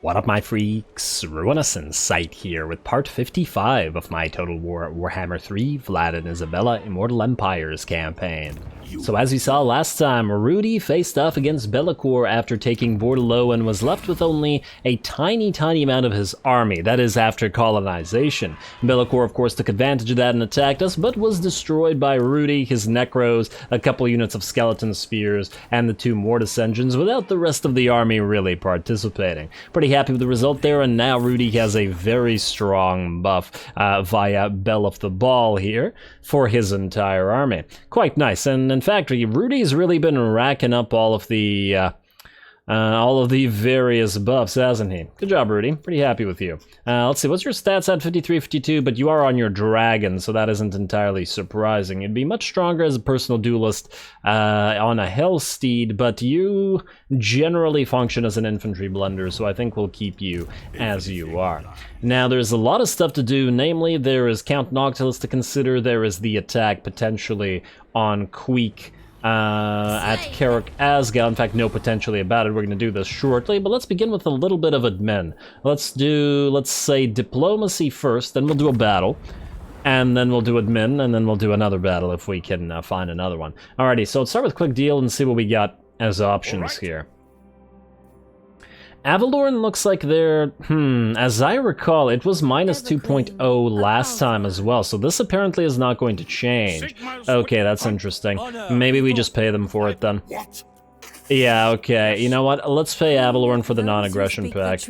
What up, my freaks? RuinusInsight here with part 55 of my Total Warhammer 3 Vlad and Isabella Immortal Empires campaign. So as we saw last time, Rudy faced off against Bellicourt after taking Bordelot and was left with only a tiny amount of his army, that is after colonization. Bellicourt of course took advantage of that and attacked us, but was destroyed by Rudy, his Necros, a couple units of Skeleton Spears, and the 2 Mortis engines without the rest of the army really participating. Pretty happy with the result there, and now Rudy has a very strong buff via Bell of the Ball here for his entire army. Quite nice, and in fact, Rudy's really been racking up all of the various buffs, hasn't he? Good job, Rudy. Pretty happy with you. Let's see, what's your stats at? 53, 52, but you are on your dragon, so that isn't entirely surprising. You'd be much stronger as a personal duelist on a Hellsteed, but you generally function as an infantry blender, so I think we'll keep you as you are. Now, there's a lot of stuff to do, namely, there is Count Noctilus to consider, there is the attack potentially on Queek at Carrick Asgal. In fact, no potentially about it. We're going to do this shortly, but let's begin with a little bit of admin. Let's say diplomacy first, then we'll do a battle, and then we'll do admin, and then we'll do another battle if we can find another one. Alrighty, so let's start with quick deal and see what we got as options here. Avalorn looks like they're, as I recall, it was minus 2.0 last time as well, so this apparently is not going to change. Okay, that's interesting. Maybe we just pay them for it then. Yeah, okay, you know what, let's pay Avalorn for the non-aggression pack.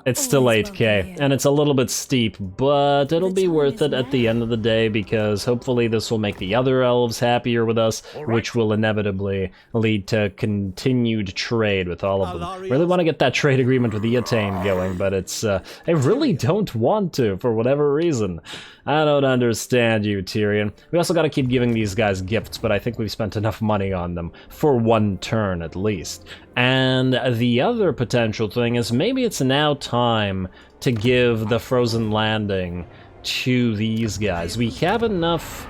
It's still 8k, and it's a little bit steep, but it'll be worth it at the end of the day, because hopefully this will make the other elves happier with us, which will inevitably lead to continued trade with all of them. Really want to get that trade agreement with Eataine going, but it's, I really don't want to, for whatever reason. I don't understand you, Tyrion. We also gotta keep giving these guys gifts, but I think we've spent enough money on them, for one turn at least. And the other potential thing is maybe it's now time to give the Frozen Landing to these guys. We have enough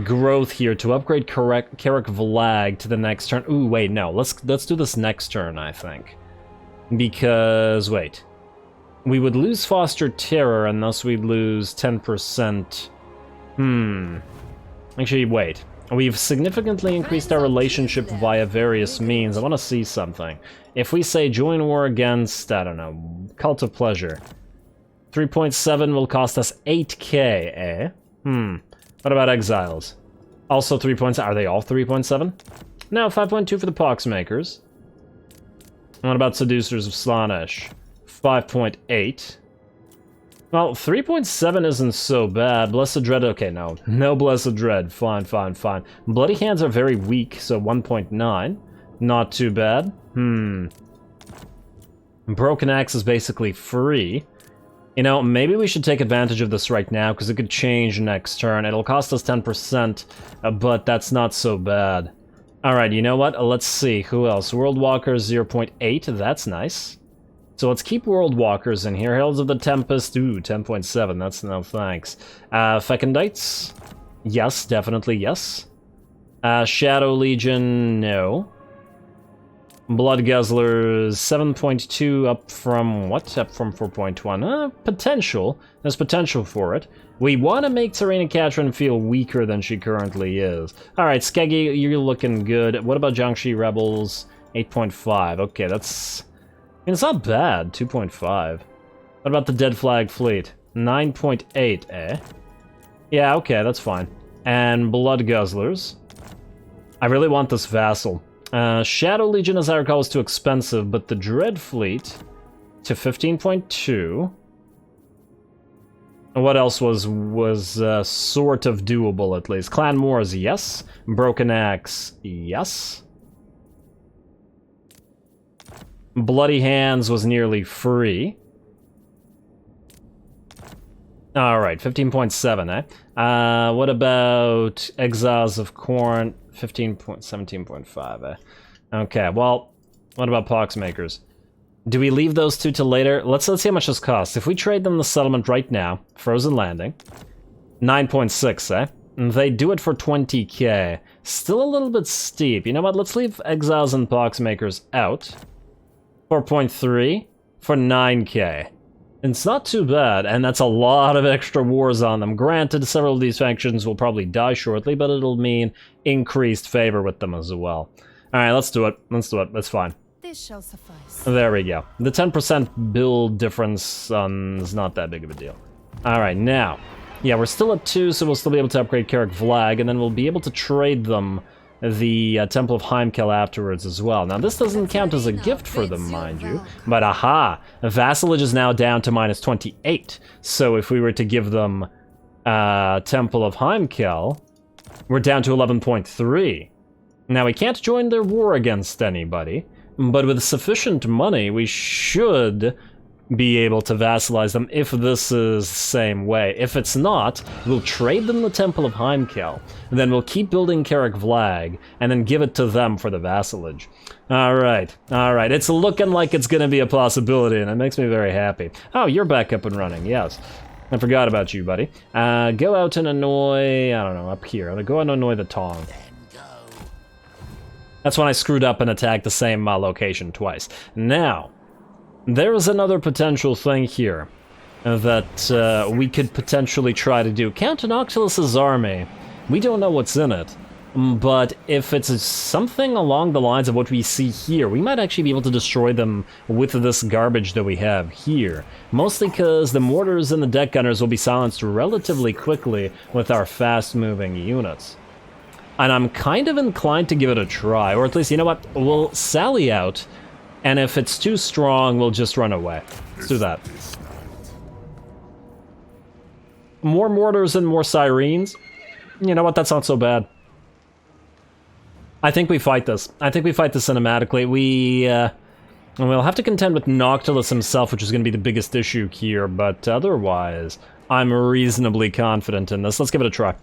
growth here to upgrade Carrick Vlag to the next turn. Ooh, wait, no, let's do this next turn, I think. Because, wait. We would lose Foster Terror, and thus we'd lose 10%. Actually, wait. We've significantly increased our relationship via various means. I want to see something. If we say join war against, I don't know, Cult of Pleasure. 3.7 will cost us 8k, eh? What about Exiles? Also 3.7. Are they all 3.7? No, 5.2 for the Poxmakers. What about Seducers of Slaanesh? 5.8. Well, 3.7 isn't so bad. Blessed Dread, okay, no. No Blessed Dread, fine. Bloody Hands are very weak, so 1.9. Not too bad. Broken Axe is basically free. You know, maybe we should take advantage of this right now, because it could change next turn. It'll cost us 10%, but that's not so bad. Alright, you know what? Let's see, who else? World Walkers 0.8, that's nice. So let's keep World Walkers in here. Heralds of the Tempest, ooh, 10.7, that's no thanks. Fecundites? Yes, definitely yes. Shadow Legion, no. Blood Guzzlers, 7.2, up from, what? Up from 4.1. Potential. There's potential for it. We want to make Serena Catrin feel weaker than she currently is. Alright, Skeggy, you're looking good. What about Jiangxi Rebels? 8.5, okay, that's... it's not bad, 2.5. What about the Dead Flag Fleet? 9.8, eh? Yeah, okay, that's fine. And Blood Guzzlers. I really want this Vassal. Shadow Legion, as I recall, is too expensive, but the Dread Fleet to 15.2. What else was sort of doable, at least? Clan Moors, yes. Broken Axe, yes. Bloody Hands was nearly free. Alright, 15.7, eh? What about Exiles of Khorne? 17.5, eh? Okay, well, what about Poxmakers? Do we leave those two till later? Let's see how much this costs. If we trade them the settlement right now, Frozen Landing, 9.6, eh? And they do it for 20k. Still a little bit steep. You know what? Let's leave Exiles and Poxmakers out. 4.3. for 9k. It's not too bad, and that's a lot of extra wars on them. Granted, several of these factions will probably die shortly, but it'll mean increased favor with them as well. Alright, let's do it. Let's do it. That's fine. This shall suffice. There we go. The 10% build difference is not that big of a deal. Alright, now. Yeah, we're still at 2, so we'll still be able to upgrade Carrick Vlag, and then we'll be able to trade them the Temple of Heimkel afterwards as well. Now, this doesn't count as a gift for them, mind you, but aha! Vassalage is now down to minus 28. So if we were to give them Temple of Heimkel, we're down to 11.3. Now, we can't join their war against anybody, but with sufficient money, we should be able to vassalize them if this is the same way. If it's not, we'll trade them the Temple of Heimkel, and then we'll keep building Carrick Vlag, and then give it to them for the vassalage. Alright, alright, it's looking like it's gonna be a possibility, and it makes me very happy. Oh, you're back up and running, yes. I forgot about you, buddy. Go out and annoy, I don't know, up here. Go and annoy the Tong. That's when I screwed up and attacked the same location twice. Now, there is another potential thing here that we could potentially try to do. Count NOCTILUS' army, we don't know what's in it, but if it's something along the lines of what we see here, we might actually be able to destroy them with this garbage that we have here. Mostly because the mortars and the deck gunners will be silenced relatively quickly with our fast-moving units. And I'm kind of inclined to give it a try, or at least, you know what, we'll sally out, and if it's too strong, we'll just run away. Let's do that. More mortars and more sirens. You know what, that's not so bad. I think we fight this. I think we fight this cinematically. We'll have to contend with NOCTILUS himself, which is going to be the biggest issue here, but otherwise, I'm reasonably confident in this. Let's give it a try.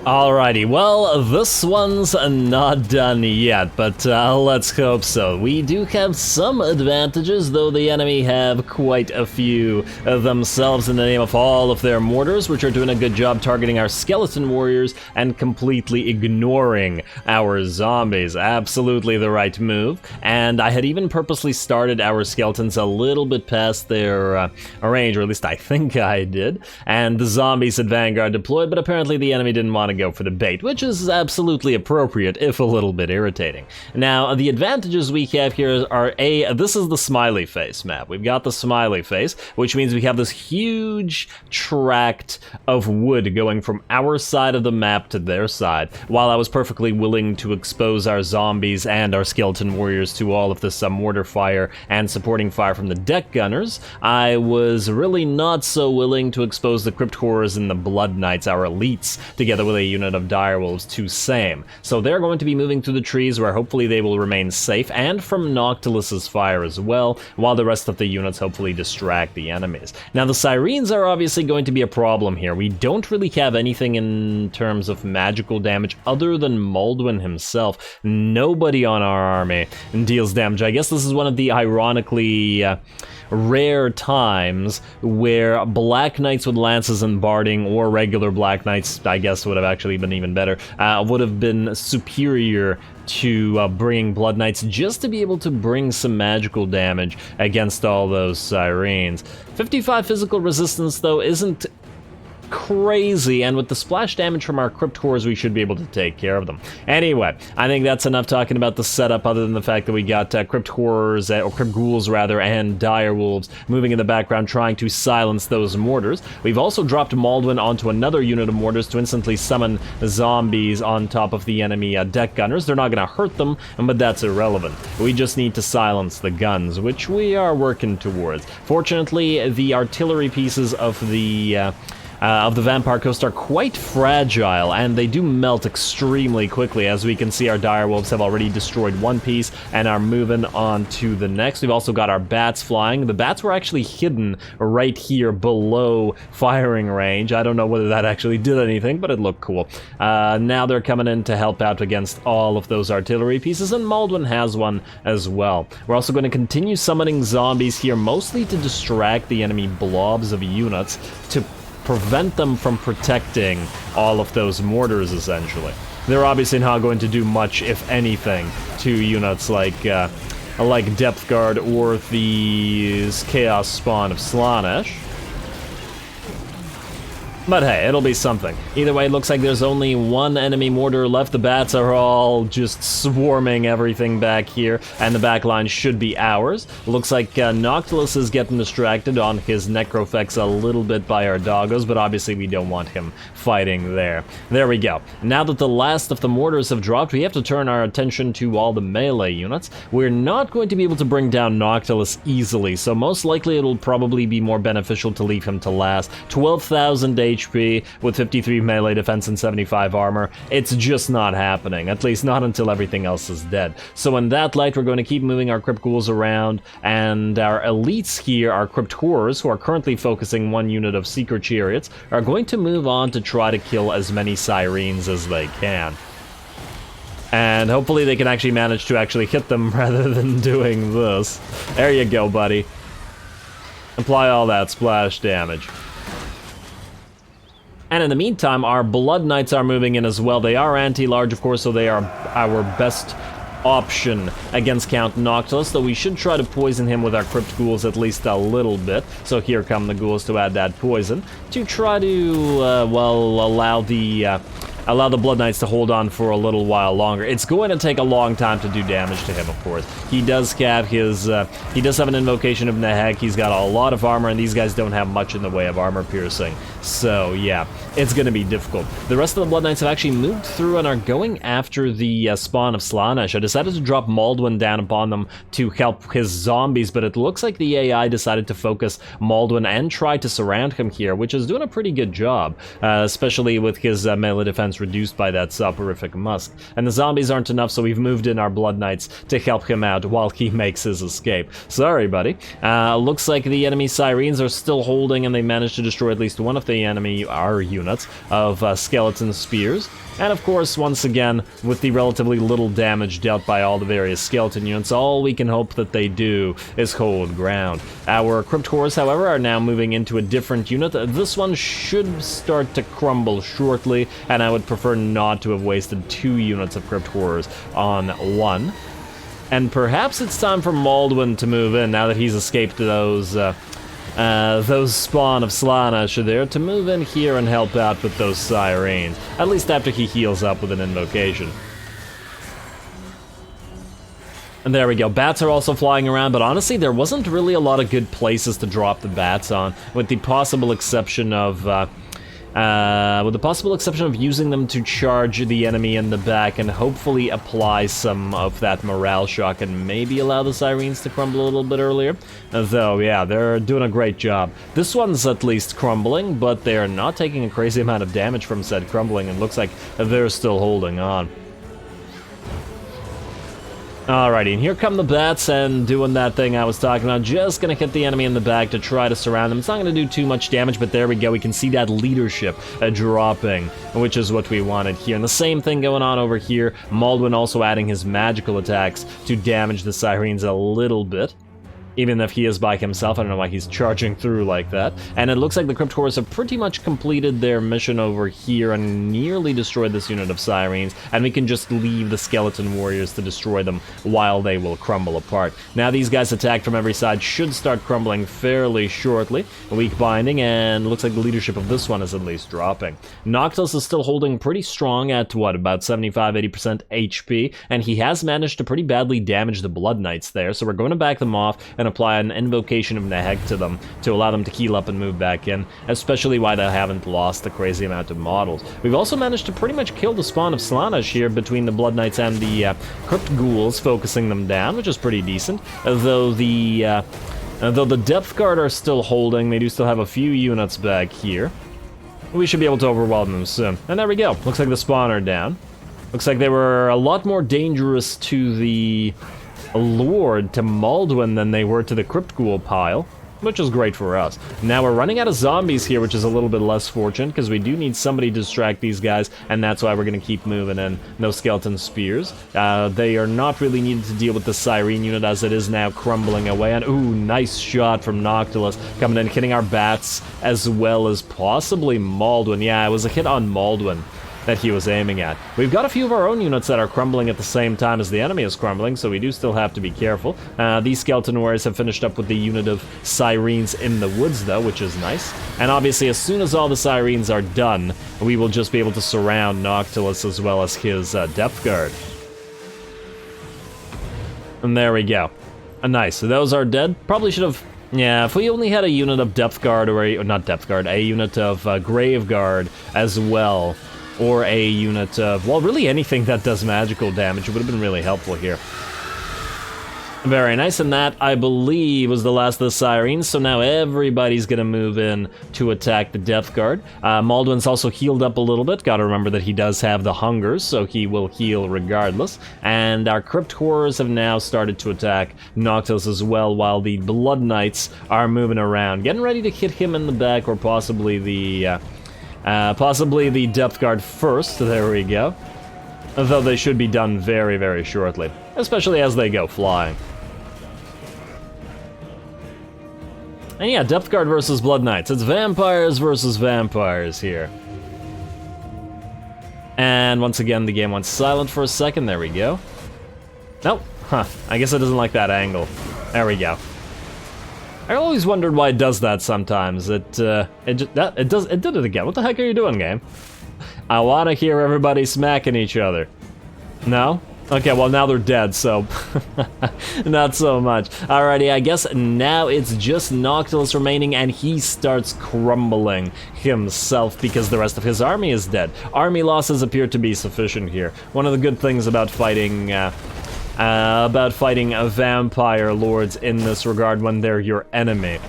Alrighty, well, this one's not done yet, but let's hope so. We do have some advantages, though the enemy have quite a few themselves in the name of all of their mortars, which are doing a good job targeting our skeleton warriors and completely ignoring our zombies. Absolutely the right move, and I had even purposely started our skeletons a little bit past their range, or at least I think I did, and the zombies had Vanguard deployed, but apparently the enemy didn't want to go for the bait, which is absolutely appropriate, if a little bit irritating. Now, the advantages we have here are this is the smiley face map. We've got the smiley face, which means we have this huge tract of wood going from our side of the map to their side. While I was perfectly willing to expose our zombies and our skeleton warriors to all of this mortar fire and supporting fire from the deck gunners, I was really not so willing to expose the crypt horrors and the blood knights, our elites, together with a unit of direwolves to same. So they're going to be moving through the trees where hopefully they will remain safe, and from NOCTILUS' fire as well, while the rest of the units hopefully distract the enemies. Now the sirens are obviously going to be a problem here. We don't really have anything in terms of magical damage other than Moldwin himself. Nobody on our army deals damage. I guess this is one of the ironically rare times where Black Knights with lances and barding, or regular Black Knights, I guess would have actually been even better, would have been superior to bringing Blood Knights, just to be able to bring some magical damage against all those sirens. 55 physical resistance, though, isn't crazy, and with the splash damage from our crypt cores, we should be able to take care of them. Anyway, I think that's enough talking about the setup, other than the fact that we got crypt horrors, or crypt ghouls rather, and direwolves moving in the background trying to silence those mortars. We've also dropped Moldwin onto another unit of mortars to instantly summon zombies on top of the enemy deck gunners. They're not going to hurt them, but that's irrelevant. We just need to silence the guns, which we are working towards. Fortunately, the artillery pieces of the of the Vampire Coast are quite fragile, and they do melt extremely quickly. As we can see, our direwolves have already destroyed one piece and are moving on to the next. We've also got our bats flying. The bats were actually hidden right here below firing range. I don't know whether that actually did anything, but it looked cool. Now they're coming in to help out against all of those artillery pieces, and Maldwin has one as well. We're also going to continue summoning zombies here, mostly to distract the enemy blobs of units, to prevent them from protecting all of those mortars, essentially. They're obviously not going to do much, if anything, to units like Depth Guard or the Chaos Spawn of Slaanesh. But hey, it'll be something. Either way, it looks like there's only one enemy mortar left. The bats are all just swarming everything back here, and the back line should be ours. Looks like Noctilus is getting distracted on his Necrofex a little bit by our doggos, but obviously we don't want him fighting there. There we go. Now that the last of the mortars have dropped, we have to turn our attention to all the melee units. We're not going to be able to bring down Noctilus easily, so most likely it'll probably be more beneficial to leave him to last. 12,000 HP with 53 melee defense and 75 armor. It's just not happening, at least not until everything else is dead. So in that light, we're going to keep moving our Crypt Ghouls around, and our elites here, our Crypt Horrors, who are currently focusing one unit of Seeker Chariots, are going to move on to try to kill as many Sirens as they can. And hopefully they can actually manage to actually hit them rather than doing this. There you go, buddy. Apply all that splash damage. And in the meantime, our Blood Knights are moving in as well. They are anti-large, of course, so they are our best option against Count Noctilus, though we should try to poison him with our Crypt Ghouls at least a little bit. So here come the Ghouls to add that poison, to try to, allow the Blood Knights to hold on for a little while longer. It's going to take a long time to do damage to him, of course. He does have his, he does have an Invocation of Neheg. He's got a lot of armor, and these guys don't have much in the way of armor piercing. So yeah, it's going to be difficult. The rest of the Blood Knights have actually moved through and are going after the spawn of Slaanesh. I decided to drop Maldwin down upon them to help his zombies, but it looks like the AI decided to focus Maldwin and try to surround him here, which is doing a pretty good job, especially with his melee defense reduced by that soporific musk. And the zombies aren't enough, so we've moved in our Blood Knights to help him out while he makes his escape. Sorry, buddy. Looks like the enemy Sirens are still holding, and they managed to destroy at least one of the enemy units of skeleton spears. And of course, once again, with the relatively little damage dealt by all the various skeleton units, all we can hope that they do is hold ground. Our Crypt Horrors, however, are now moving into a different unit. This one should start to crumble shortly, and I would prefer not to have wasted 2 units of Crypt Horrors on one. And perhaps it's time for Maldwin to move in, now that he's escaped those spawn of Slaanesh there, to move in here and help out with those Sirens, at least after he heals up with an invocation. And there we go. Bats are also flying around, but honestly, there wasn't really a lot of good places to drop the bats on, with the possible exception of using them to charge the enemy in the back and hopefully apply some of that morale shock and maybe allow the Sirens to crumble a little bit earlier. Though, yeah, they're doing a great job. This one's at least crumbling, but they're not taking a crazy amount of damage from said crumbling, and looks like they're still holding on. Alrighty, and here come the bats and doing that thing I was talking about. Just gonna hit the enemy in the back to try to surround them. It's not gonna do too much damage, but there we go. We can see that leadership dropping, which is what we wanted here. And the same thing going on over here. Maldwin also adding his magical attacks to damage the Sirens a little bit. Even if he is by himself, I don't know why he's charging through like that. And it looks like the Crypt Horrors have pretty much completed their mission over here and nearly destroyed this unit of Sirens, and we can just leave the Skeleton Warriors to destroy them while they will crumble apart. Now these guys attacked from every side should start crumbling fairly shortly. Weak binding, and looks like the leadership of this one is at least dropping. Noctilus is still holding pretty strong at, what, about 75-80% HP, and he has managed to pretty badly damage the Blood Knights there, so we're going to back them off and apply an Invocation of Neheg to them to allow them to heal up and move back in, especially why they haven't lost a crazy amount of models. We've also managed to pretty much kill the spawn of Slaanesh here between the Blood Knights and the Crypt Ghouls, focusing them down, which is pretty decent, though the Depth Guard are still holding. They do still have a few units back here. We should be able to overwhelm them soon. And there we go. Looks like the spawner down. Looks like they were a lot more dangerous to the Lord, to Maldwin, than they were to the Crypt Ghoul pile, which is great for us. Now we're running out of zombies here, which is a little bit less fortunate, because we do need somebody to distract these guys, and that's why we're going to keep moving in. No skeleton spears. They are not really needed to deal with the Cyrene unit, as it is now crumbling away. And ooh, nice shot from Noctilus, coming in, hitting our bats, as well as possibly Maldwin. Yeah, it was a hit on Maldwin that he was aiming at. We've got a few of our own units that are crumbling at the same time as the enemy is crumbling, so we do still have to be careful. These skeleton warriors have finished up with the unit of Syrenes in the woods, though, which is nice. And obviously, as soon as all the Syrenes are done, we will just be able to surround Noctilus as well as his Depth Guard. And there we go. Nice. So those are dead. Probably should have... Yeah, if we only had a unit of Depth Guard, or not Depth Guard, a unit of Grave Guard as well, or a unit of, well, really anything that does magical damage, it would have been really helpful here. Very nice, and that, I believe, was the last of the Sirens, so now everybody's gonna move in to attack the Death Guard. Maldwin's also healed up a little bit. Gotta remember that he does have the Hungers, so he will heal regardless. And our Crypt Horrors have now started to attack Noctilus as well, while the Blood Knights are moving around, getting ready to hit him in the back, or possibly the Depth Guard first. There we go. Though they should be done very, very shortly, especially as they go flying. And yeah, Depth Guard versus Blood Knights. It's vampires versus vampires here. And once again, the game went silent for a second. There we go. Nope. Huh. I guess it doesn't like that angle. There we go. I always wondered why it does that sometimes. It did it again. What the heck are you doing, game? I want to hear everybody smacking each other. No? Okay, well now they're dead, so not so much. Alrighty, I guess now it's just Noctilus remaining, and he starts crumbling himself because the rest of his army is dead. Army losses appear to be sufficient here. One of the good things about fighting vampire lords in this regard when they're your enemy.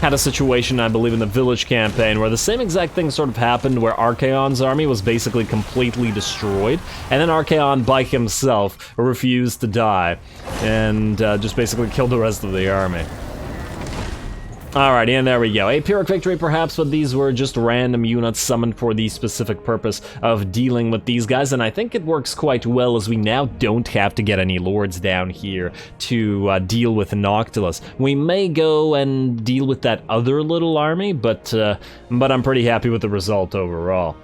Had a situation, I believe, in the Village campaign where the same exact thing sort of happened, where Archaon's army was basically completely destroyed, and then Archaon by himself refused to die, and just basically killed the rest of the army. Alrighty, and there we go. A Pyrrhic victory perhaps, but these were just random units summoned for the specific purpose of dealing with these guys, and I think it works quite well, as we now don't have to get any lords down here to deal with Noctilus. We may go and deal with that other little army, but I'm pretty happy with the result overall.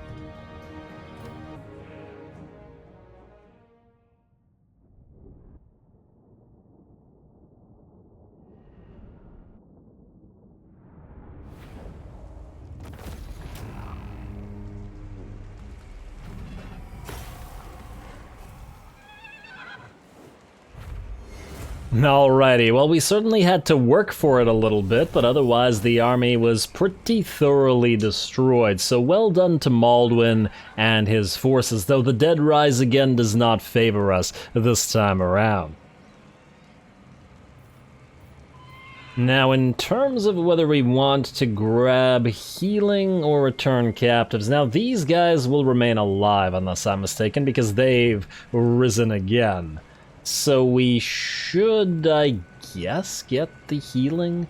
Alrighty, well, we certainly had to work for it a little bit, but otherwise the army was pretty thoroughly destroyed, so well done to Maldwin and his forces, though the dead rise again does not favor us this time around. Now, in terms of whether we want to grab healing or return captives, now these guys will remain alive unless I'm mistaken, because they've risen again. So we should, I guess, get the healing?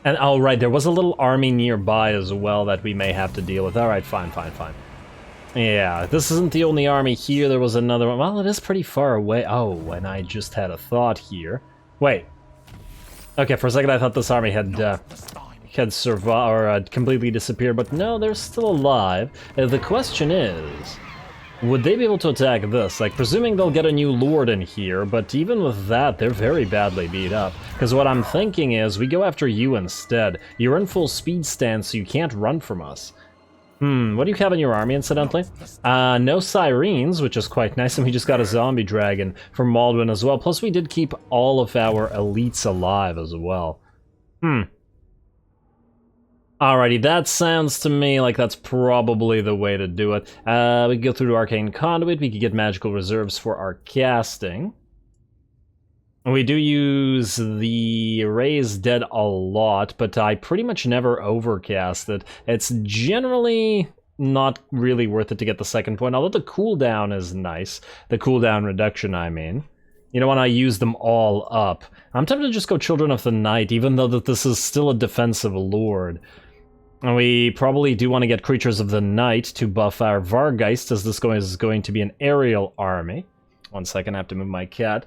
And, oh right, there was a little army nearby as well that we may have to deal with. Alright, fine. Yeah, this isn't the only army here, there was another one. Well, it is pretty far away. Oh, and I just had a thought here. Wait. Okay, for a second I thought this army had survived, or completely disappeared, but no, they're still alive. The question is, would they be able to attack this? Like, presuming they'll get a new lord in here, but even with that, they're very badly beat up. Because what I'm thinking is, we go after you instead. You're in full speed stance, so you can't run from us. What do you have in your army, incidentally? No Syrenes, which is quite nice, and we just got a zombie dragon from Maldwin as well. Plus, we did keep all of our elites alive as well. Alrighty, that sounds to me like that's probably the way to do it. We can go through to Arcane Conduit, we could get magical reserves for our casting. We do use the Raise Dead a lot, but I pretty much never overcast it. It's generally not really worth it to get the second point, although the cooldown is nice. The cooldown reduction, I mean. You don't want to use them all up. I'm tempted to just go Children of the Night, even though that this is still a defensive lord. And we probably do want to get Creatures of the Night to buff our Vargeist, as this is going to be an aerial army. 1 second, I have to move my cat.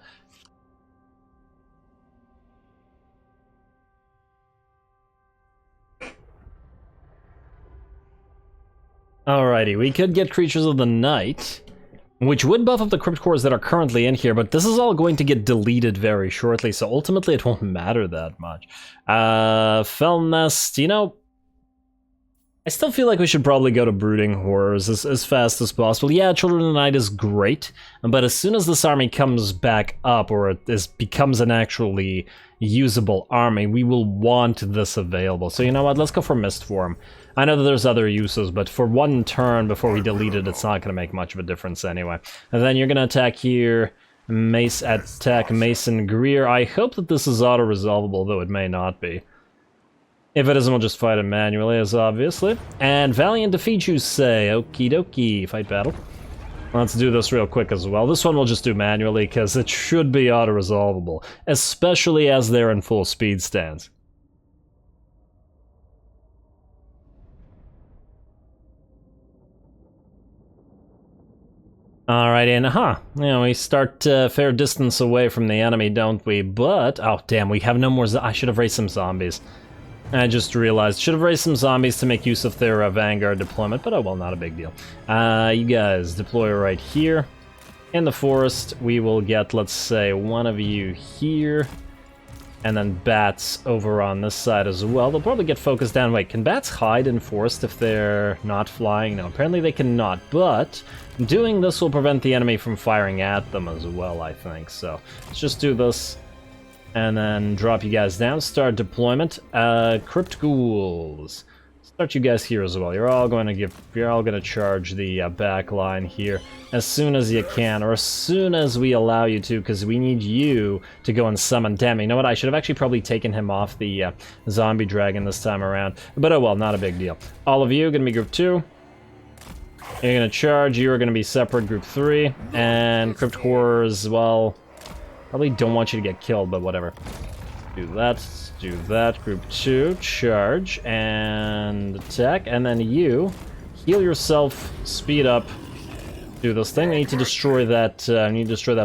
Alrighty, we could get Creatures of the Night, which would buff up the Crypt Cores that are currently in here, but this is all going to get deleted very shortly, so ultimately it won't matter that much. Fell Nest, you know, I still feel like we should probably go to Brooding Horrors as fast as possible. Yeah, Children of the Night is great, but as soon as this army comes back up, or it becomes an actually usable army, we will want this available. So you know what, let's go for Mist Form. I know that there's other uses, but for one turn before we delete it, it's not going to make much of a difference anyway. And then you're going to attack here, attack Mason Greer. I hope that this is auto-resolvable, though it may not be. If it isn't, we'll just fight it manually, as obviously. And Valiant defeat, you say. Okie dokie, fight battle. Let's do this real quick as well. This one we'll just do manually, because it should be auto-resolvable, especially as they're in full speed stance. Alright, and you know, we start a fair distance away from the enemy, don't we? But, oh damn, we have no more, I should have raised some zombies. I just realized, should have raised some zombies to make use of their Vanguard deployment, but oh well, not a big deal. You guys deploy right here. In the forest, we will get, let's say, one of you here. And then bats over on this side as well. They'll probably get focused down. Wait, can bats hide in forest if they're not flying? No, apparently they cannot, but doing this will prevent the enemy from firing at them as well, I think. So let's just do this and then drop you guys down. Start deployment. Crypt Ghouls. Start you guys here as well. You're all going to charge the back line here as soon as you can, or as soon as we allow you to, because we need you to go and summon. Damn, you know what? I should have actually probably taken him off the zombie dragon this time around, but oh well, not a big deal. All of you are going to be group 2. You're going to charge. You are going to be separate group 3, and Crypt Horrors, well, probably don't want you to get killed, but whatever. Do that, group 2, charge, and attack, and then you, heal yourself, speed up, do this thing. We need to destroy that,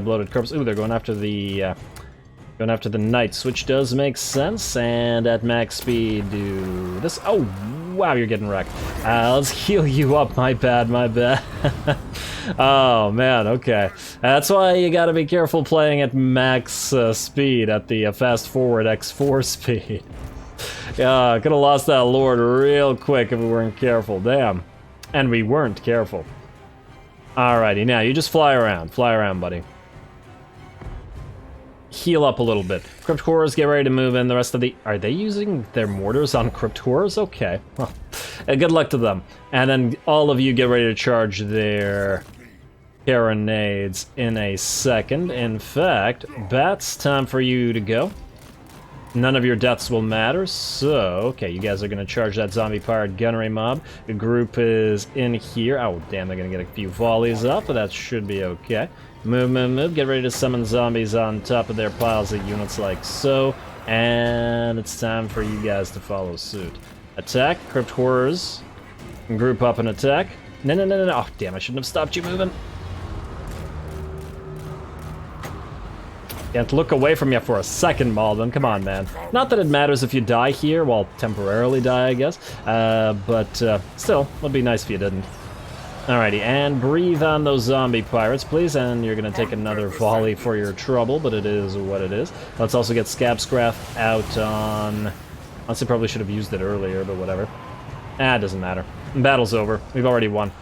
bloated corpse. Ooh, they're going after the, knights, which does make sense, and at max speed, do this. Oh, wow, you're getting wrecked. Let's heal you up, my bad. Oh, man, okay. That's why you gotta be careful playing at max speed, at the fast forward X4 speed. Yeah, could have lost that lord real quick if we weren't careful, damn. And we weren't careful. Alrighty, now you just fly around, buddy. Heal up a little bit. Crypt Horrors, get ready to move in. The rest of the... Are they using their mortars on Crypt Horrors? Okay, well, good luck to them. And then all of you get ready to charge their carronades in a second. In fact, bats, time for you to go. None of your deaths will matter, so... Okay, you guys are going to charge that zombie pirate gunnery mob. The group is in here. Oh, damn, they're going to get a few volleys up, but that should be okay. Move. Get ready to summon zombies on top of their piles of units like so. And it's time for you guys to follow suit. Attack, Crypt Horrors. Group up and attack. No. Oh, damn, I shouldn't have stopped you moving. Can't look away from you for a second, Malden. Come on, man. Not that it matters if you die here. Well, temporarily die, I guess. But still, it'd be nice if you didn't. Alrighty, and breathe on those zombie pirates, please, and you're gonna take another volley for your trouble, but it is what it is. Let's also get Scabscraft out on... Honestly, probably should have used it earlier, but whatever. It doesn't matter. Battle's over. We've already won.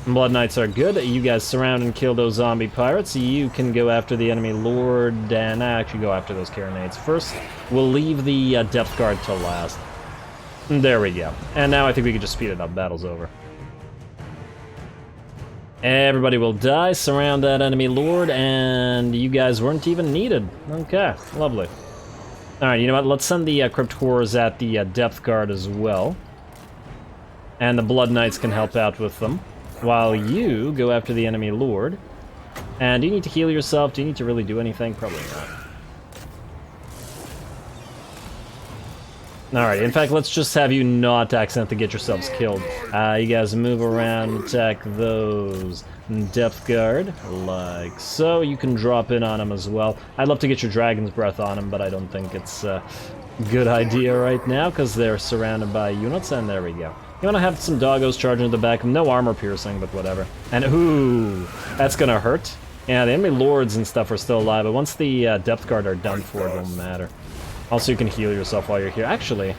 Blood Knights are good. You guys surround and kill those zombie pirates. You can go after the enemy lord, and actually go after those carronades first. We'll leave the depth guard till last. There we go. And now I think we can just speed it up. Battle's over. Everybody will die, surround that enemy lord, and you guys weren't even needed. Okay, lovely. Alright, you know what, let's send the Crypt Horrors at the Depth Guard as well. And the Blood Knights can help out with them, while you go after the enemy lord. And do you need to heal yourself? Do you need to really do anything? Probably not. Alright, in fact, let's just have you not accidentally get yourselves killed. You guys move around, attack those Depth Guard, like so. You can drop in on them as well. I'd love to get your Dragon's Breath on them, but I don't think it's a good idea right now, because they're surrounded by units, and there we go. You want to have some doggos charging at the back, no armor piercing, but whatever. And ooh, that's gonna hurt. Yeah, the enemy lords and stuff are still alive, but once the Depth Guard are done for, it won't matter. Also, you can heal yourself while you're here. Actually,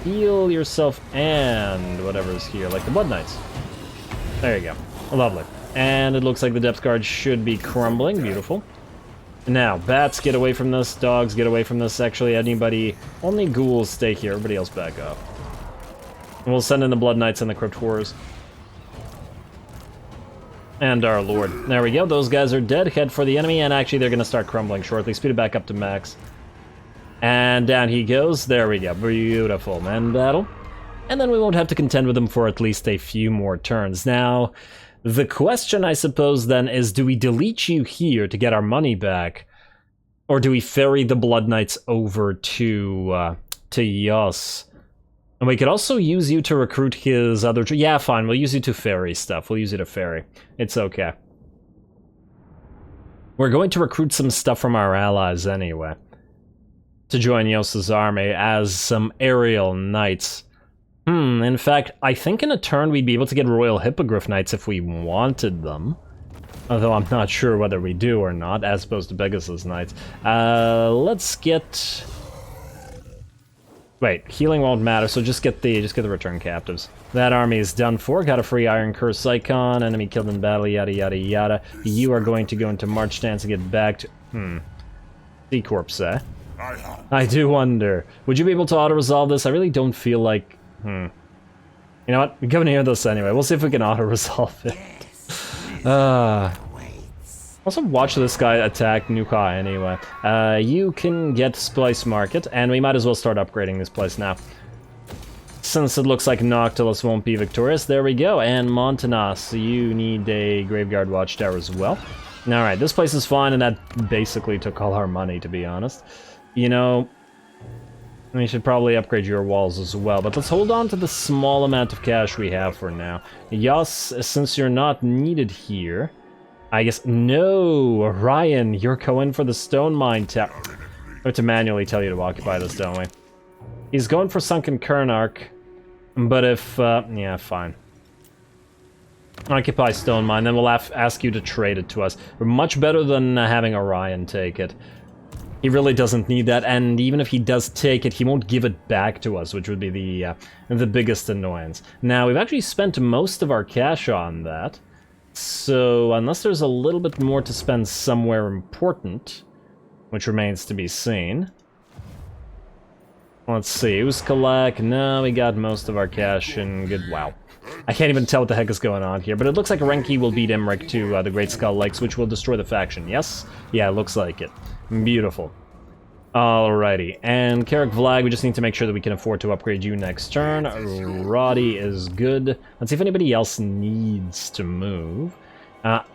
heal yourself and whatever's here, like the Blood Knights. There you go. Lovely. And it looks like the Depth Guard should be crumbling. Beautiful. Now, bats, get away from this. Dogs, get away from this. Actually, anybody... Only ghouls stay here. Everybody else back up. And we'll send in the Blood Knights and the Crypt Horrors. And our Lord. There we go. Those guys are dead. Head for the enemy, and actually they're going to start crumbling shortly. Speed it back up to max. And down he goes. There we go. Beautiful. Men battle. And then we won't have to contend with them for at least a few more turns. Now, the question, I suppose, then, is do we delete you here to get our money back? Or do we ferry the Blood Knights over to Yos? And we could also use you to recruit his other... Yeah, fine. We'll use you to ferry stuff. We'll use you to ferry. It's okay. We're going to recruit some stuff from our allies anyway, to join Yos's army as some aerial knights. In fact, I think in a turn we'd be able to get Royal Hippogriff Knights if we wanted them. Although I'm not sure whether we do or not, as opposed to Pegasus Knights. Let's get... Wait, healing won't matter, so just get the return captives. That army is done for. Got a free Iron Curse icon, enemy killed in battle, yada yada yada. You are going to go into March stance and get back to... C-Corps, eh? I do wonder. Would you be able to auto-resolve this? I really don't feel like... You know what? We're going to hear this anyway. We'll see if we can auto-resolve it. Also, watch this guy attack Nuka anyway. You can get Splice Market, and we might as well start upgrading this place now. Since it looks like Noctilus won't be victorious, there we go. And Montanas, you need a Graveguard Watchtower as well. Alright, this place is fine, and that basically took all our money, to be honest. You know, we should probably upgrade your walls as well, but let's hold on to the small amount of cash we have for now. Yas, since you're not needed here, I guess... No! Orion, you're going for the Stone Mine Tower. We have to manually tell you to occupy this, don't we? He's going for Sunken Kernark, but if... yeah, fine. Occupy Stone Mine, then we'll ask you to trade it to us. We're much better than having Orion take it. He really doesn't need that, and even if he does take it, he won't give it back to us, which would be the biggest annoyance. Now, we've actually spent most of our cash on that, so unless there's a little bit more to spend somewhere important, which remains to be seen. Let's see, Uskalak, no, we got most of our cash in good... Wow. I can't even tell what the heck is going on here, but it looks like Renki will beat Emmerich to the Great Skull Lakes, which will destroy the faction, yes? Yeah, it looks like it. Beautiful. Alrighty, and Carrick Vlag, we just need to make sure that we can afford to upgrade you next turn. Roddy is good. Let's see if anybody else needs to move.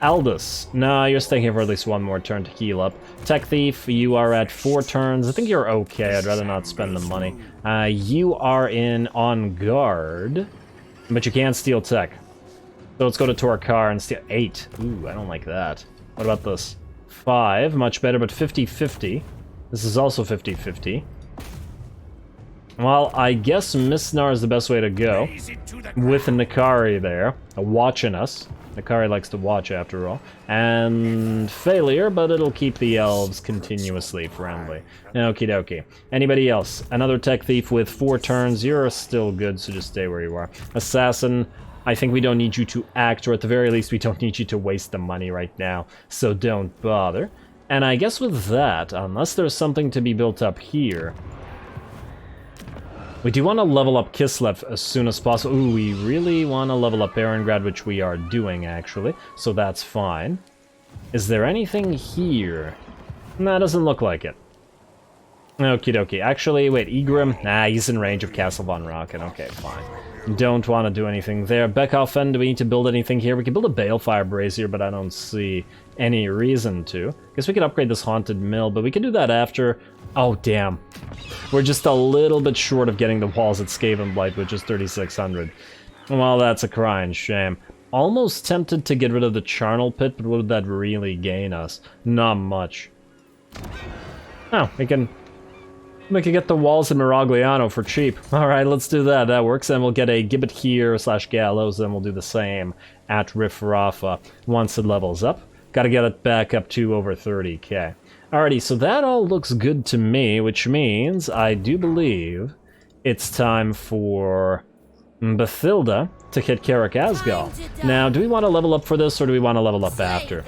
Aldous, no, you're staying here for at least one more turn to heal up. Tech Thief, you are at 4 turns. I think you're okay, I'd rather not spend the money. You are on guard, but you can't steal tech. So let's go to Torkar and steal 8. Ooh, I don't like that. What about this? 5, much better, but 50-50. This is also 50-50. Well, I guess Misnar is the best way to go. With Nakari there, watching us. Nakari likes to watch, after all. And failure, but it'll keep the elves continuously friendly. Okie dokie. Anybody else? Another Tech Thief with 4 turns. You're still good, so just stay where you are. Assassin, I think we don't need you to act, or at the very least, we don't need you to waste the money right now. So don't bother. And I guess with that, unless there's something to be built up here... We do want to level up Kislev as soon as possible. Ooh, we really want to level up Barongrad, which we are doing, actually. So that's fine. Is there anything here? Nah, doesn't look like it. Okie dokie. Actually, wait, Egrim? Nah, he's in range of Castle von Rocken. Okay, fine. Don't want to do anything there. Beckhofen, do we need to build anything here? We can build a Balefire Brazier, but I don't see any reason to. Guess we could upgrade this Haunted Mill, but we can do that after. Oh, damn. We're just a little bit short of getting the walls at Skavenblight, which is 3,600. Well, that's a crying shame. Almost tempted to get rid of the Charnel Pit, but what would that really gain us? Not much. Oh, we can get the walls in Miragliano for cheap. Alright, let's do that. That works. And we'll get a Gibbet here / Gallows. Then we'll do the same at Riff Rafa once it levels up. Gotta get it back up to over 30k. Alrighty, so that all looks good to me, which means I do believe it's time for Bathilda to hit Carrick Asgal. Now, do we want to level up for this, or do we want to level up after?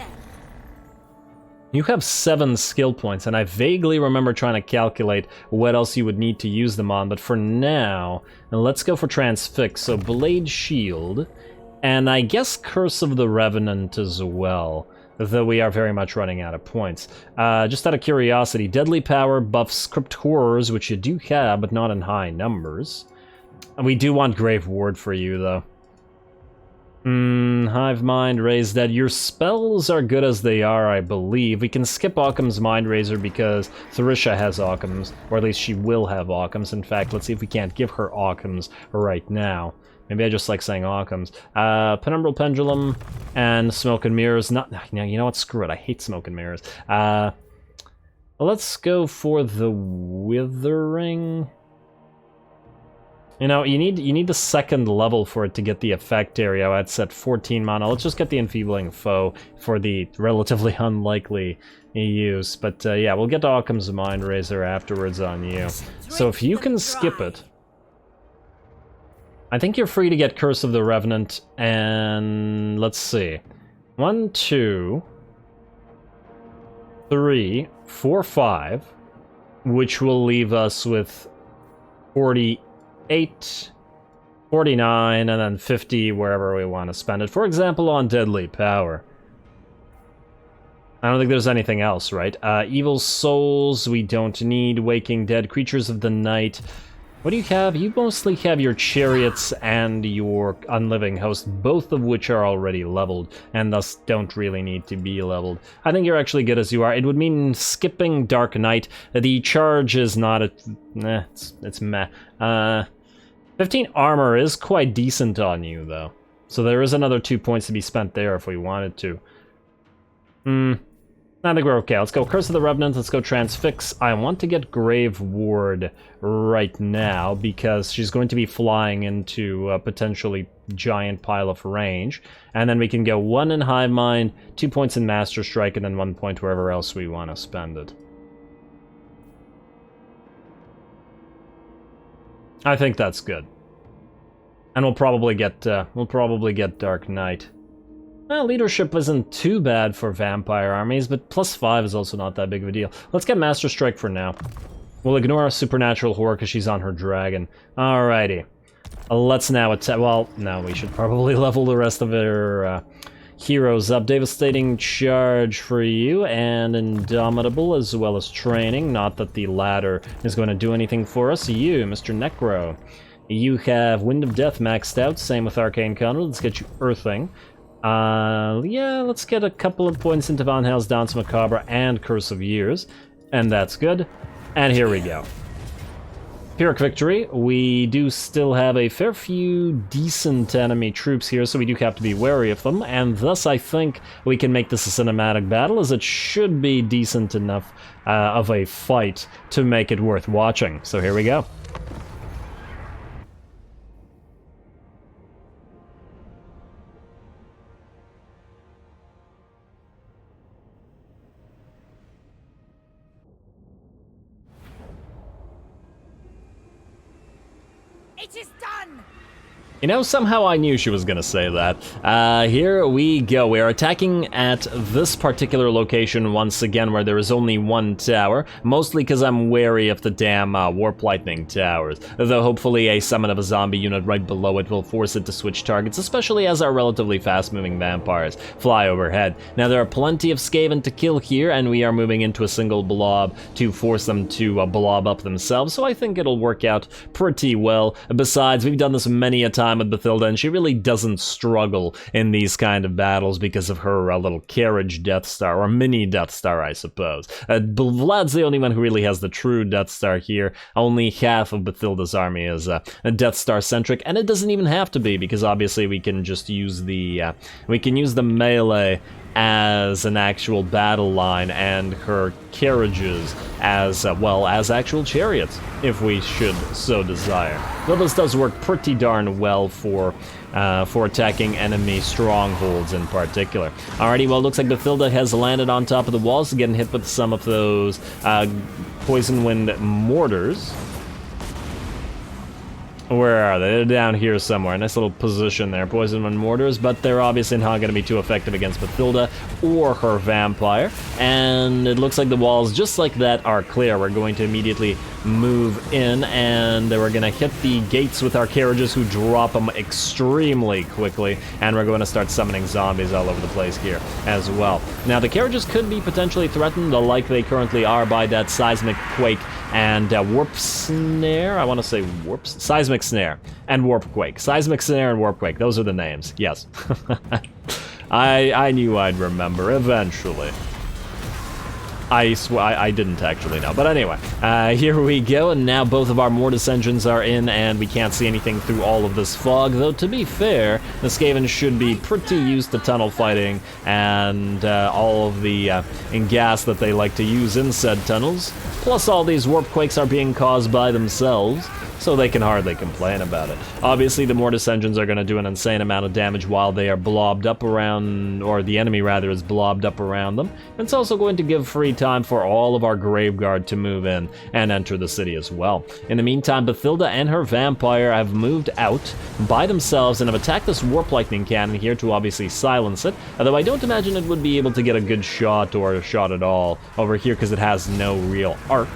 You have 7 skill points, and I vaguely remember trying to calculate what else you would need to use them on, but for now, let's go for Transfix. So Blade Shield, and I guess Curse of the Revenant as well, though we are very much running out of points. Just out of curiosity, Deadly Power buffs Crypt Horrors, which you do have, but not in high numbers. And we do want Grave Ward for you, though. Hive Mind, Raise Dead. Your spells are good as they are, I believe. We can skip Occam's Mind Razor because Therisha has Occam's, or at least she will have Occam's. In fact, let's see if we can't give her Occam's right now. Maybe I just like saying Occam's. Penumbral Pendulum and Smoke and Mirrors. Not, you know what? Screw it. I hate Smoke and Mirrors. Let's go for the Withering. You know, you need the second level for it to get the effect area. I'd set 14 mana. Let's just get the Enfeebling Foe for the relatively unlikely use. But yeah, we'll get Occam's Mind Razor afterwards on you. So if you can skip it, I think you're free to get Curse of the Revenant, and let's see. 1, 2, 3, 4, 5, which will leave us with 48, 49, and then 50 wherever we want to spend it. For example, on Deadly Power. I don't think there's anything else, right? Evil Souls, we don't need. Waking Dead, Creatures of the Night. What do you have? You mostly have your Chariots and your Unliving Host, both of which are already leveled, and thus don't really need to be leveled. I think you're actually good as you are. It would mean skipping Dark Knight. The charge is not a... it's meh. 15 armor is quite decent on you, though. So there is another 2 points to be spent there if we wanted to. I think we're okay. Let's go Curse of the Revenant, let's go Transfix. I want to get Grave Ward right now, because she's going to be flying into a potentially giant pile of range. And then we can go 1 in Hive Mind, 2 points in Master Strike, and then 1 point wherever else we want to spend it. I think that's good. And we'll probably get Dark Knight. Well, leadership isn't too bad for vampire armies, but +5 is also not that big of a deal. Let's get Master Strike for now. We'll ignore our Supernatural Horror because she's on her dragon. Alrighty. Let's now attack. Well, no, we should probably level the rest of her heroes up. Devastating Charge for you, and Indomitable, as well as Training. Not that the latter is going to do anything for us. You, Mr. Necro. You have Wind of Death maxed out. Same with Arcane Counter. Let's get you Earthing. Yeah, let's get a couple of points into Van Hell's Dance Macabre and Curse of Years, and that's good. And here we go. Pyrrhic Victory. We do still have a fair few decent enemy troops here, so we do have to be wary of them, and thus I think we can make this a cinematic battle, as it should be decent enough of a fight to make it worth watching. So here we go. It is done! You know, somehow I knew she was gonna say that. Here we go. We are attacking at this particular location once again, where there is only one tower, mostly because I'm wary of the damn Warp Lightning towers, though hopefully a summon of a zombie unit right below it will force it to switch targets, especially as our relatively fast-moving vampires fly overhead. Now, there are plenty of Skaven to kill here, and we are moving into a single blob to force them to blob up themselves, so I think it'll work out pretty well. Besides, we've done this many a time with Bathilda, and she really doesn't struggle in these kind of battles because of her little carriage Death Star, or mini Death Star, I suppose. Vlad's the only one who really has the true Death Star here. Only half of Bathilda's army is Death Star centric, and it doesn't even have to be, because obviously we can just use the melee as an actual battle line, and her carriages as well as actual chariots, if we should so desire. Though this does work pretty darn well for attacking enemy strongholds in particular. Alrighty, well, it looks like Bathilda has landed on top of the walls, getting hit with some of those Poison Wind mortars. Where are they? They're down here somewhere. Nice little position there. Poison Wind mortars, but they're obviously not going to be too effective against Bathilda or her vampire. And it looks like the walls, just like that, are clear. We're going to immediately move in, and we're going to hit the gates with our carriages, who drop them extremely quickly. And we're going to start summoning zombies all over the place here as well. Now, the carriages could be potentially threatened, like they currently are, by that seismic quake and warp snare. I want to say seismic snare and warp quake. Seismic snare and warp quake. Those are the names. Yes. I knew I'd remember eventually. I swear, I didn't actually know. But anyway, here we go, and now both of our Mortis engines are in, and we can't see anything through all of this fog, though to be fair, the Skaven should be pretty used to tunnel fighting and all of the gas that they like to use in said tunnels. Plus all these warp quakes are being caused by themselves, so they can hardly complain about it. Obviously, the Mortis engines are going to do an insane amount of damage while they are blobbed up around, or the enemy rather is blobbed up around them. It's also going to give free time for all of our Graveguard to move in and enter the city as well. In the meantime, Bathilda and her vampire have moved out by themselves and have attacked this Warp Lightning cannon here to obviously silence it, although I don't imagine it would be able to get a good shot or a shot at all over here because it has no real arc.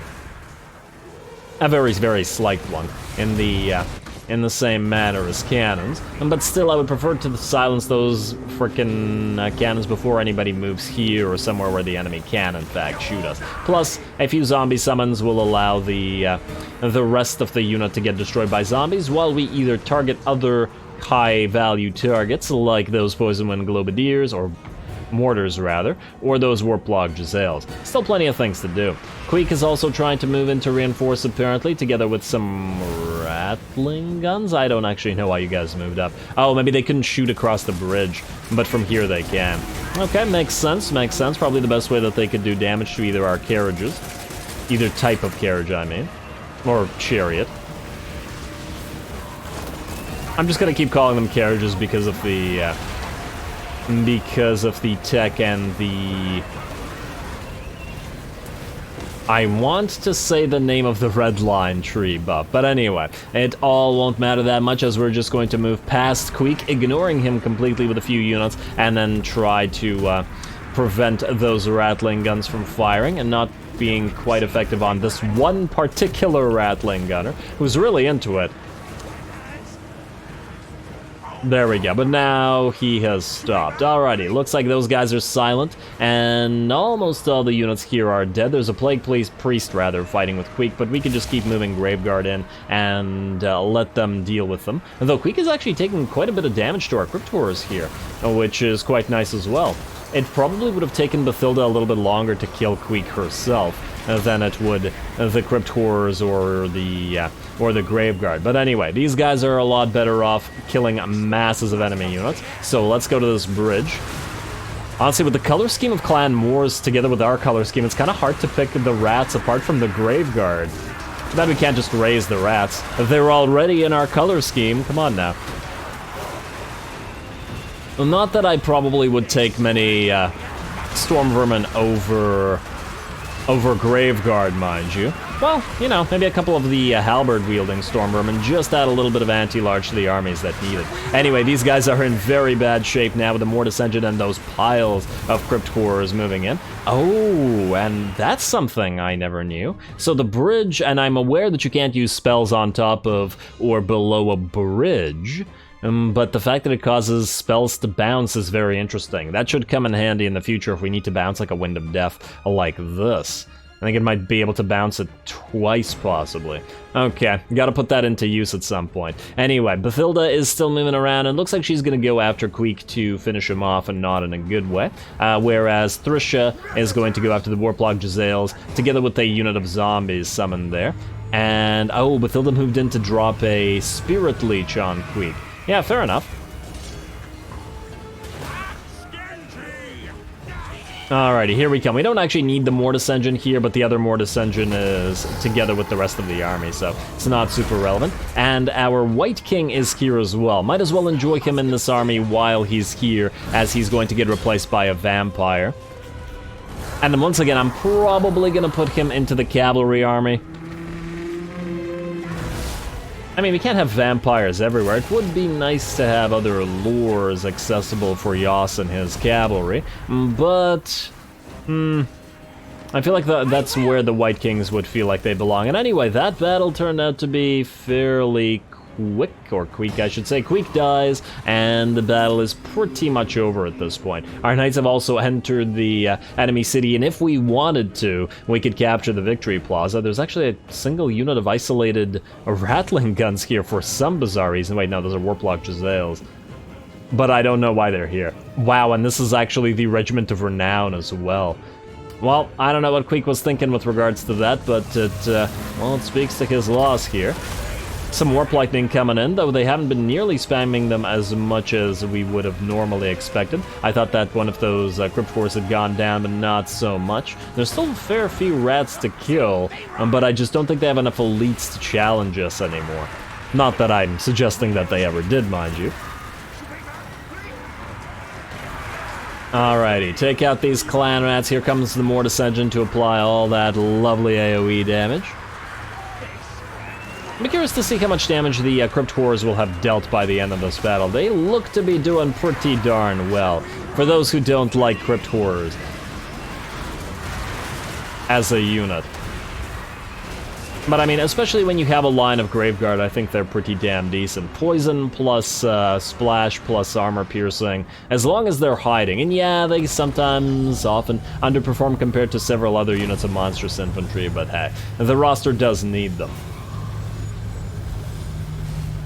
A very, very slight one in the same manner as cannons, but still I would prefer to silence those frickin' cannons before anybody moves here or somewhere where the enemy can in fact shoot us. Plus, a few zombie summons will allow the rest of the unit to get destroyed by zombies, while we either target other high-value targets like those Poison Wind Globadiers, or mortars rather, or those Warp Log Giselles. Still plenty of things to do. Queek is also trying to move in to reinforce apparently, together with some Ratling guns. I don't actually know why you guys moved up. Oh, maybe they couldn't shoot across the bridge, but from here they can. Okay, makes sense, makes sense. Probably the best way that they could do damage to either our carriages, either type of carriage I mean, or chariot. I'm just gonna keep calling them carriages because of the tech and the... I want to say the name of the red line tree buff, but anyway, it all won't matter that much as we're just going to move past Queek, ignoring him completely with a few units, and then try to prevent those Ratling guns from firing, and not being quite effective on this one particular Ratling gunner, who's really into it. There we go, but now he has stopped. Alrighty, looks like those guys are silent, and almost all the units here are dead. There's a Plague Priest rather fighting with Queek, but we can just keep moving Graveguard in and let them deal with them. Though Queek is actually taking quite a bit of damage to our Crypt Horrors here, which is quite nice as well. It probably would have taken Bathilda a little bit longer to kill Queek herself than it would the Crypt Horrors or the Graveguard. But anyway, these guys are a lot better off killing masses of enemy units. So let's go to this bridge. Honestly, with the color scheme of Clan Moors together with our color scheme, it's kind of hard to pick the rats apart from the Graveguard. Then we can't just raise the rats. If they were already in our color scheme, come on now. Well, not that I probably would take many Storm Vermin over Graveguard, mind you. well, you know, maybe a couple of the halberd-wielding Stormvermin just add a little bit of anti-large to the armies that need it. Anyway, these guys are in very bad shape now with the Mortis Engine and those piles of Crypt Horrors moving in. Oh, and that's something I never knew. So the bridge, and I'm aware that you can't use spells on top of or below a bridge, but the fact that it causes spells to bounce is very interesting. That should come in handy in the future if we need to bounce like a Wind of Death like this. I think it might be able to bounce it twice, possibly. Okay, gotta put that into use at some point. Anyway, Bathilda is still moving around, and looks like she's gonna go after Queek to finish him off, and not in a good way. Whereas Thrisha is going to go after the Warplock Jezzails, together with a unit of zombies summoned there. And, oh, Bathilda moved in to drop a Spirit Leech on Queek. Yeah, fair enough. Alrighty, here we come. We don't actually need the Mortis Engine here, but the other Mortis Engine is together with the rest of the army, so it's not super relevant. And our White King is here as well. Might as well enjoy him in this army while he's here, as he's going to get replaced by a Vampire. And then once again, I'm probably going to put him into the Cavalry army. I mean, we can't have vampires everywhere. It would be nice to have other lures accessible for Yas and his cavalry, but I feel like that's where the White Kings would feel like they belong. And anyway, that battle turned out to be fairly quick, or Queek, I should say. Queek dies, and the battle is pretty much over at this point. Our knights have also entered the enemy city, and if we wanted to, we could capture the Victory Plaza. There's actually a single unit of isolated rattling guns here for some bizarre reason. Wait, no, those are Warplock Jezzails. But I don't know why they're here. Wow, and this is actually the Regiment of Renown as well. Well, I don't know what Queek was thinking with regards to that, but well, it speaks to his loss here. Some Warp Lightning coming in, though they haven't been nearly spamming them as much as we would have normally expected. I thought that one of those Crypt Horrors had gone down, but not so much. There's still a fair few rats to kill, but I just don't think they have enough elites to challenge us anymore. Not that I'm suggesting that they ever did, mind you. Alrighty, take out these clan rats. Here comes the Mortis Engine to apply all that lovely AoE damage. I'm curious to see how much damage the Crypt Horrors will have dealt by the end of this battle. They look to be doing pretty darn well, for those who don't like Crypt Horrors as a unit. But I mean, especially when you have a line of Graveguard, I think they're pretty damn decent. Poison plus splash plus armor piercing, as long as they're hiding. And yeah, they sometimes often underperform compared to several other units of monstrous infantry, but hey, the roster does need them.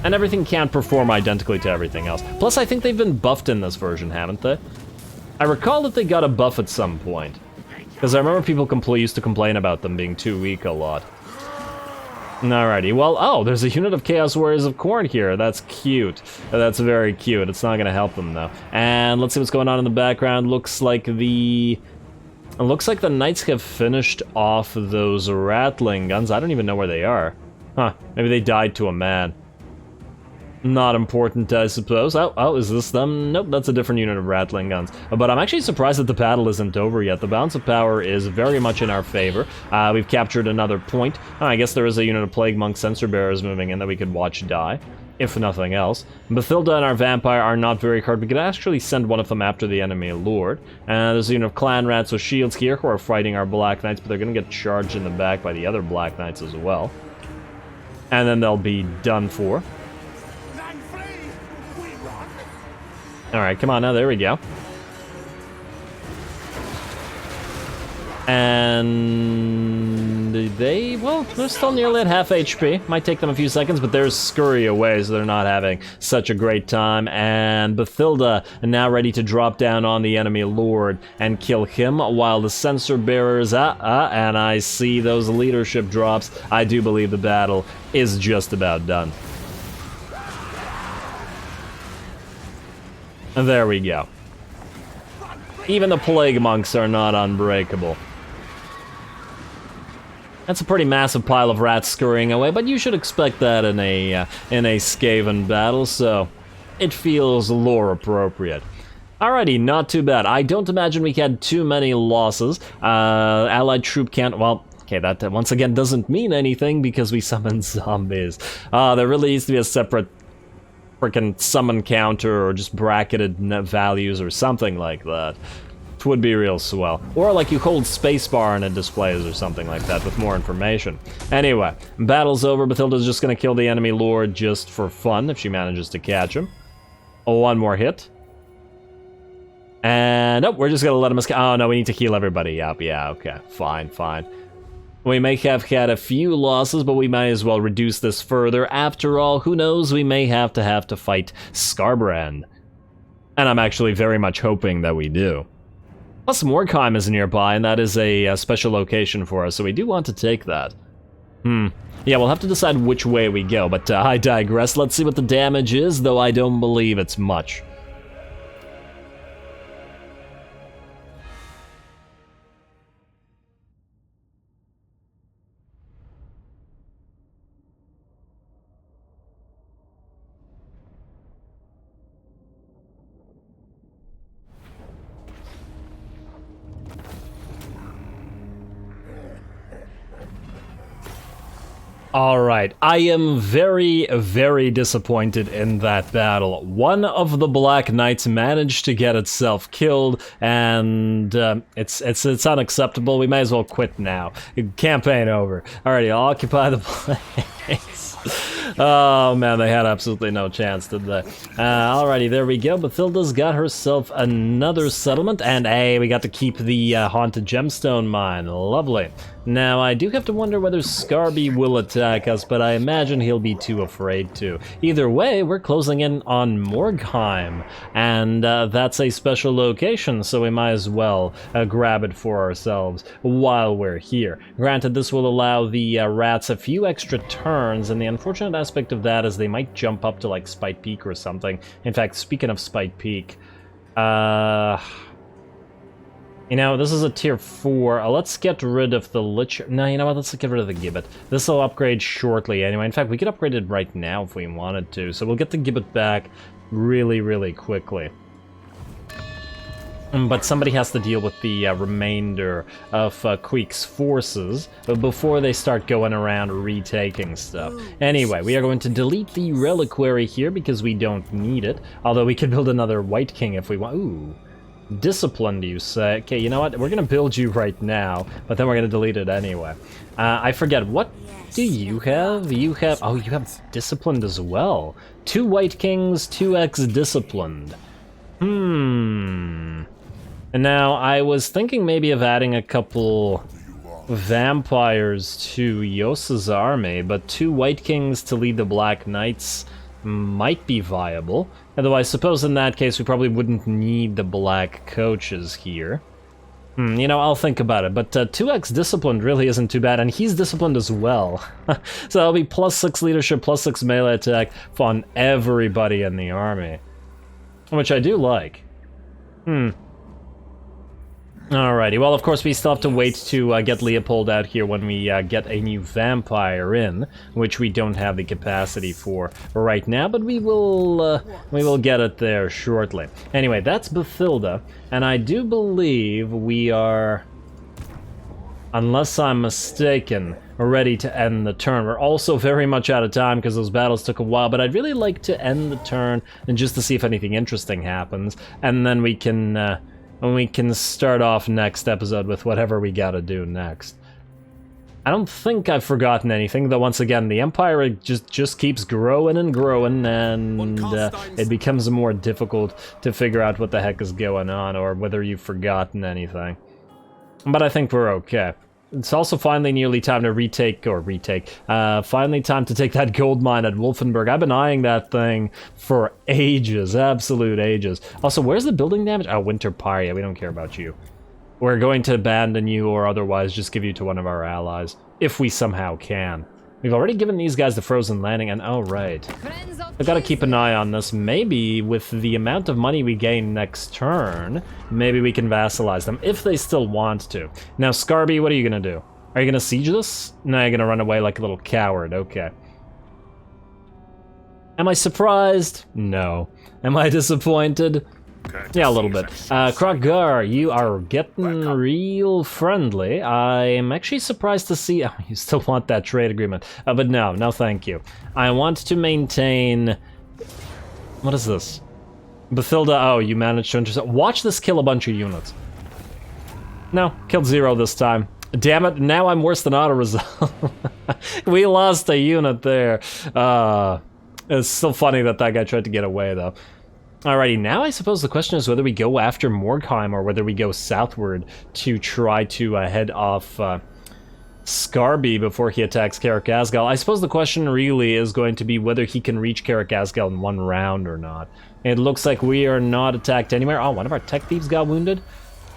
And everything can't perform identically to everything else. Plus, I think they've been buffed in this version, haven't they? I recall that they got a buff at some point, because I remember people used to complain about them being too weak a lot. Alrighty, well, oh, there's a unit of Chaos Warriors of Khorne here. That's cute. That's very cute. It's not going to help them, though. And let's see what's going on in the background. Looks like the Knights have finished off those rattling guns. I don't even know where they are. Huh, maybe they died to a man. Not important, I suppose. Oh, is this them? Nope, that's a different unit of rattling guns. But I'm actually surprised that the battle isn't over yet. The balance of power is very much in our favor. We've captured another point. I guess there is a unit of Plague Monk Sensor Bearers moving in that we could watch die, if nothing else. Bathilda and our Vampire are not very hard. We could actually send one of them after the enemy Lord. There's a unit of Clan Rats with shields here who are fighting our Black Knights, but they're going to get charged in the back by the other Black Knights as well. And then they'll be done for. Alright, come on now, there we go. And well, they're still nearly at half HP. Might take them a few seconds, but they're scurry away, so they're not having such a great time. And Bathilda now ready to drop down on the enemy Lord and kill him, while the Sensor Bearers, and I see those leadership drops. I do believe the battle is just about done. And there we go. Even the Plague Monks are not unbreakable. That's a pretty massive pile of rats scurrying away, but you should expect that in a Skaven battle, so it feels lore appropriate. Alrighty, not too bad. I don't imagine we had too many losses. Allied troop count, well, Okay, that once again doesn't mean anything because we summoned zombies. There really needs to be a separate freaking summon counter or just bracketed values or something like that. It would be real swell. Or like you hold spacebar and it displays or something like that with more information. Anyway, battle's over. Bathilda's just gonna kill the enemy lord just for fun if she manages to catch him. Oh, one more hit. And oh, we're just gonna let him escape. Oh no, we need to heal everybody up. Yeah, okay, fine, fine. We may have had a few losses, but we might as well reduce this further. After all, who knows, we may have to fight Skarbrand. And I'm actually very much hoping that we do. Plus, Mordheim is nearby, and that is a special location for us, so we do want to take that. Yeah, we'll have to decide which way we go, but I digress. Let's see what the damage is, though I don't believe it's much. Alright, I am very, very disappointed in that battle. One of the Black Knights managed to get itself killed, and it's unacceptable. We may as well quit now. Campaign over. Alrighty, I'll occupy the place. Oh man, they had absolutely no chance, did they? Alrighty, there we go. Bathilda's got herself another settlement, and hey, we got to keep the Haunted Gemstone Mine. Lovely. Now, I do have to wonder whether Skarby will attack us, but I imagine he'll be too afraid to. Either way, we're closing in on Mordheim, and that's a special location, so we might as well grab it for ourselves while we're here. Granted, this will allow the rats a few extra turns, and the unfortunate aspect of that is they might jump up to, like, Spite Peak or something. In fact, speaking of Spite Peak, you know, this is a tier 4. Let's get rid of the Lich... No, you know what? Let's get rid of the Gibbet. This will upgrade shortly anyway. In fact, we could upgrade it right now if we wanted to. So we'll get the Gibbet back really, really quickly. But somebody has to deal with the remainder of Queek's forces before they start going around retaking stuff. Anyway, we are going to delete the reliquary here because we don't need it. Although we could build another White King if we want. Ooh. Disciplined, you say? Okay, you know what? We're gonna build you right now, but then we're gonna delete it anyway. I forget, what do you have? You have... Oh, you have Disciplined as well. 2 White Kings, 2x Disciplined. And now, I was thinking maybe of adding a couple vampires to Yosa's army, but 2 White Kings to lead the Black Knights might be viable. Although I suppose in that case we probably wouldn't need the black coaches here. You know, I'll think about it, but 2x Disciplined really isn't too bad, and he's Disciplined as well. So that'll be +6 leadership, +6 melee attack on everybody in the army. Which I do like. Alrighty, well of course we still have to wait to get Leopold out here when we get a new vampire in, which we don't have the capacity for right now, but we will get it there shortly. Anyway, that's Bathilda, and I do believe we are, unless I'm mistaken, ready to end the turn. We're also very much out of time because those battles took a while, but I'd really like to end the turn and just to see if anything interesting happens, and then we can start off next episode with whatever we gotta do next. I don't think I've forgotten anything, though once again, the Empire just keeps growing and growing, and it becomes more difficult to figure out what the heck is going on, or whether you've forgotten anything. But I think we're okay. It's also finally nearly time to finally time to take that gold mine at Wolfenburg. I've been eyeing that thing for ages, absolute ages. Also, where's the building damage? Oh, Winter Pyre, we don't care about you. We're going to abandon you or otherwise just give you to one of our allies, if we somehow can. We've already given these guys the frozen landing, and oh right. I gotta keep an eye on this. Maybe with the amount of money we gain next turn, maybe we can vassalize them, if they still want to. Now, Skarby, what are you gonna do? Are you gonna siege this? No, you're gonna run away like a little coward, okay. Am I surprised? No. Am I disappointed? Yeah, a little bit. Krogar, you are getting real friendly. I'm actually surprised to see... Oh, you still want that trade agreement. But no, no thank you. I want to maintain... What is this? Bathilda, oh, you managed to intercept... Watch this kill a bunch of units. No, killed 0 this time. Damn it, now I'm worse than auto-resolve. We lost a unit there. It's still funny that that guy tried to get away, though. Alrighty, now I suppose the question is whether we go after Morgheim or whether we go southward to try to head off Scarby before he attacks Karak-Azgal. I suppose the question really is going to be whether he can reach Karak-Azgal in 1 round or not. It looks like we are not attacked anywhere. Oh, one of our tech thieves got wounded?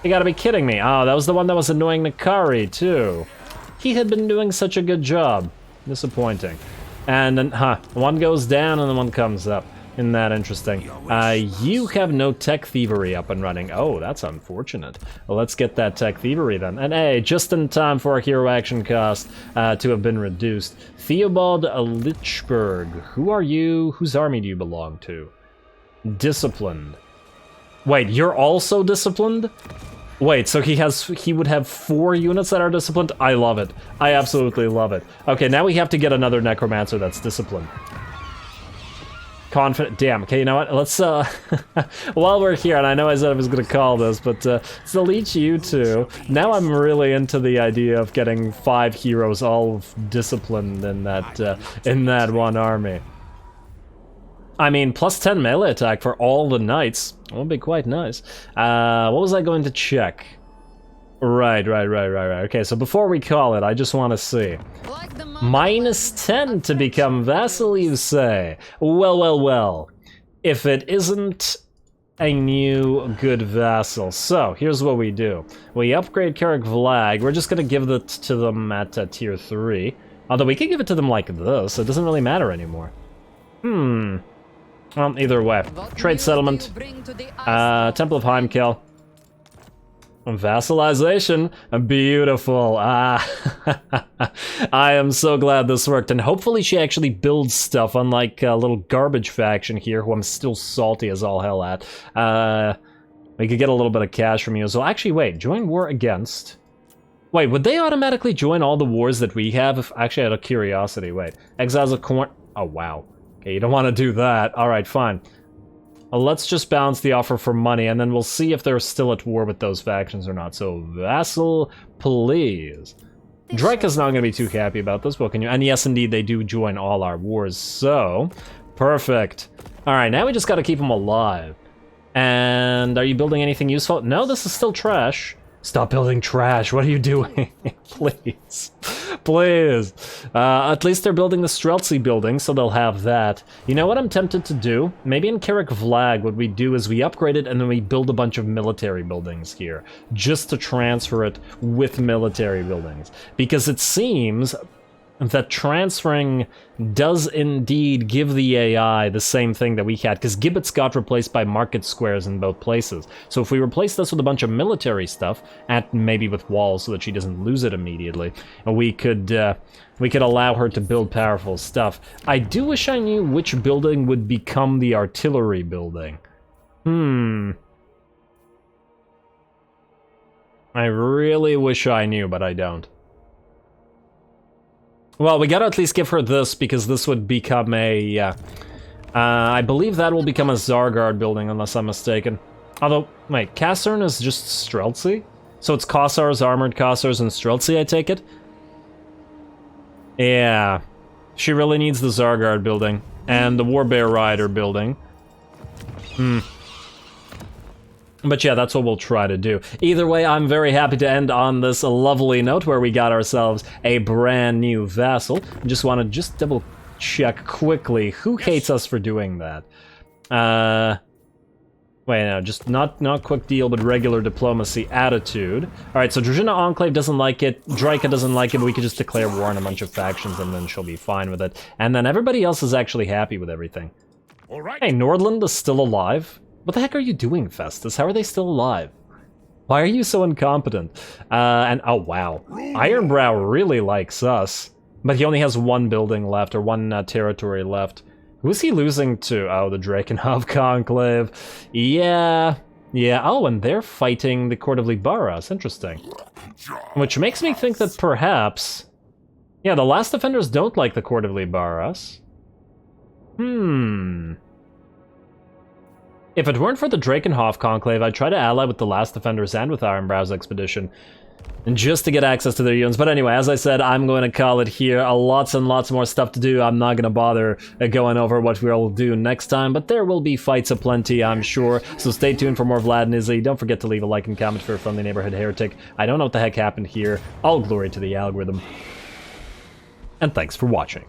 You gotta be kidding me. Oh, that was the one that was annoying Nakari, too. He had been doing such a good job. Disappointing. And then, one goes down and then one comes up. Isn't that interesting? You have no tech thievery up and running. Oh, that's unfortunate. Well, let's get that tech thievery then. And hey, just in time for our hero action cost to have been reduced. Theobald Lichberg. Who are you? Whose army do you belong to? Disciplined. Wait, you're also disciplined? Wait, so he would have 4 units that are disciplined? I love it. I absolutely love it. Okay, now we have to get another necromancer that's disciplined. Confident. Damn. Okay, you know what? Let's while we're here, and I know I said I was gonna call this, but let's delete you two. Now I'm really into the idea of getting 5 heroes all disciplined in that one army. I mean, plus 10 melee attack for all the knights. That would be quite nice. What was I going to check? Right. Okay, so before we call it, I just want to see. Minus 10 to become vassal, you say? Well. If it isn't a new good vassal. So, here's what we do. We upgrade Karak Vlag. We're just going to give it to them at tier 3. Although we can give it to them like this. It doesn't really matter anymore. Well, either way. Trade settlement. Temple of Heimkill. Vassalization. Beautiful. I am so glad this worked. And hopefully she actually builds stuff, unlike a little garbage faction here, who I'm still salty as all hell at. We could get a little bit of cash from you as well. Actually, wait. Join war against... Wait, would they automatically join all the wars that we have? If, actually, out of curiosity, wait. Exiles of Corn... Oh, wow. Okay, you don't want to do that. Alright, fine. Well, let's just balance the offer for money, and then we'll see if they're still at war with those factions or not. So, vassal, please. Drake is not going to be too happy about this, but can you... And yes, indeed, they do join all our wars, so... Perfect. Alright, now we just gotta keep them alive. And are you building anything useful? No, this is still trash. Stop building trash, what are you doing? Please. Please. At least they're building the Streltsy building, so they'll have that. You know what I'm tempted to do? Maybe in Karak Vlag, what we do is we upgrade it and then we build a bunch of military buildings here. Just to transfer it with military buildings. Because it seems that transferring does indeed give the AI the same thing that we had, because Gibbets got replaced by market squares in both places. So if we replace this with a bunch of military stuff, and maybe with walls so that she doesn't lose it immediately, we could allow her to build powerful stuff. I do wish I knew which building would become the artillery building. I really wish I knew, but I don't. Well, we gotta at least give her this, because this would become a, I believe that will become a Zargard building, unless I'm mistaken. Although, wait, Kassern is just Streltsy? So it's Kossars, Armored Kossars, and Streltsy, I take it? Yeah. She really needs the Zargard building, and the Warbear Rider building. But yeah, that's what we'll try to do. Either way, I'm very happy to end on this lovely note where we got ourselves a brand new vassal. I just want to double check quickly who hates us for doing that. Wait, no, just not quick deal, but regular diplomacy attitude. Alright, so Druzhina Enclave doesn't like it, Draika doesn't like it, but we could just declare war on a bunch of factions and then she'll be fine with it. And then everybody else is actually happy with everything. All right. Hey, Nordland is still alive? What the heck are you doing, Festus? How are they still alive? Why are you so incompetent? And oh wow, Ironbrow really likes us, but he only has one building left, or one territory left. Who's he losing to? Oh, the Drakenhof Conclave. Yeah. Yeah, oh, and they're fighting the Court of Libaras. Interesting. Which makes me think that perhaps... Yeah, the Last Defenders don't like the Court of Libaras. If it weren't for the Drakenhof Conclave, I'd try to ally with the Last Defenders and with Ironbrow's Expedition. And just to get access to their units. But anyway, as I said, I'm going to call it here. Lots and lots more stuff to do. I'm not going to bother going over what we'll do next time, but there will be fights aplenty, I'm sure. So stay tuned for more Vlad and Izzy. Don't forget to leave a like and comment for a friendly neighborhood heretic. I don't know what the heck happened here. All glory to the algorithm. And thanks for watching.